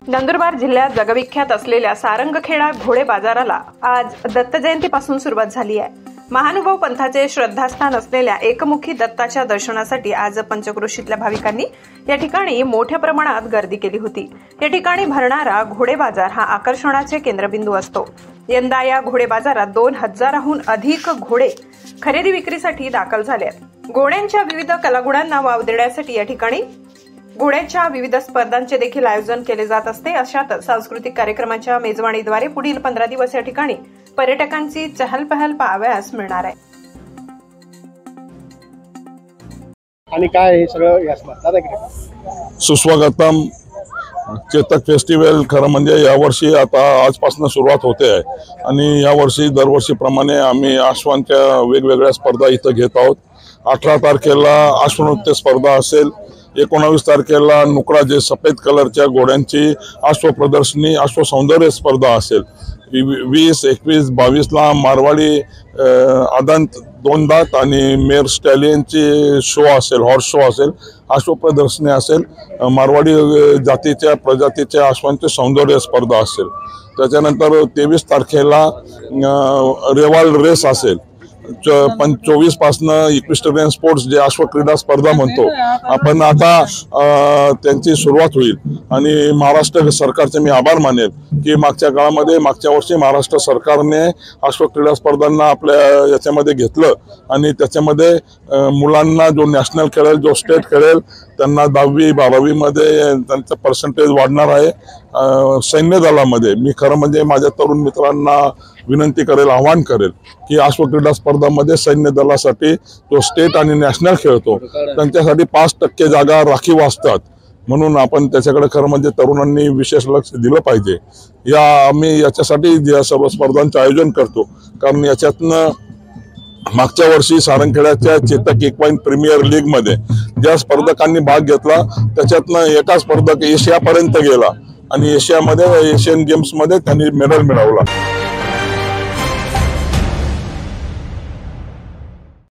नंदुरबार जिल्ह्यात जगविख्यात असलेल्या सारंगखेडा घोडे बाजाराला आज दत्त जयंतीपासून सुरुवात झाली आहे। महानुभाव पंथाचे श्रद्धास्थान असलेल्या एकमुखी दत्ताच्या दर्शनासाठी आज पंचक्रोशीतल्या भाविकांनी या ठिकाणी मोठ्या प्रमाणात गर्दी केली होती। या ठिकाणी भरणारा घोडे बाजार हा आकर्षणाचे केंद्रबिंदू असतो। यंदा या घोडे बाजारात 2000हून अधिक घोडे खरेदी विक्रीसाठी दाखल झाले आहेत। घोड्यांच्या विविध कलागुणांना वाव देण्यासाठी या ठिकाणी घोड्याच्या विविध स्पर्धांचे देखील आयोजन केले जात असते। अशातच सांस्कृतिक कार्यक्रमाच्या मेजवानीद्वारे पुढील 15 दिवस या ठिकाणी पर्यटकांची चहलपहल पाहावयास मिळणार आहे। आणि काय हे सगळं यासमात सुस्वागतम चेतक फेस्टिवल खरं म्हणजे यावर्षी आता आजपासून सुरुवात होते आहे आणि यावर्षी दरवर्षीप्रमाणे आम्ही अश्वांच्या वेगवेगळ्या स्पर्धा इथं घेत आहोत। 18 तारखेला अश्वनृत्य स्पर्धा असेल, 19 तारखेला नुकरा जे सफेद कलरच्या घोड्यांची अश्व प्रदर्शनी अश्व सौंदर्य स्पर्धा असेल, 20, 21, 22ला मारवाडी आदंत 2 दात आणि मेर स्टॅलियनची शो असेल, हॉर्स शो असेल, अश्व प्रदर्शनी असेल, मारवाडी जातीच्या प्रजातीच्या अश्वांची सौंदर्य स्पर्धा असेल। त्याच्यानंतर 23 तारखेला रेवाल रेस असेल। 24 पासून इक्विस्टेरियन स्पोर्ट्स जे अश्व क्रीडा स्पर्धा म्हणतो आपण आता त्यांची सुरुवात होईल। आणि महाराष्ट्र सरकारचे मी आभार मानेल की मागच्या काळामध्ये मागच्या वर्षी महाराष्ट्र सरकारने अश्व क्रीडा स्पर्धांना आपल्या याच्यामध्ये घेतलं आणि त्याच्यामध्ये मुलांना जो नॅशनल खेळेल, जो स्टेट खेळेल त्यांना 10वी 12वी मध्ये त्यांचं पर्सेंटेज वाढणार आहे। सैन्य दलामध्ये मी खरं म्हणजे माझ्या तरुण मित्रांना विनंती करेल, आवाहन करेल की अश्व क्रीडा स्पर्धांमध्ये सैन्य दलासाठी जो स्टेट आणि नॅशनल खेळतो त्यांच्यासाठी 5% जागा राखीव असतात, म्हणून आपण त्याच्याकडे खरं म्हणजे तरुणांनी विशेष लक्ष दिलं पाहिजे। आम्ही याच्यासाठी या सर्व स्पर्धांचं आयोजन करतो, कारण याच्यातनं मागच्या वर्षी सारंगखेड्याच्या चेतक इक्वाइन प्रीमियर लीग मध्ये ज्या स्पर्धकांनी भाग घेतला त्याच्यातनं एका स्पर्धक एशियापर्यंत गेला आणि एशियामध्ये एशियन गेम्स मध्ये त्यांनी मेडल मिळवला।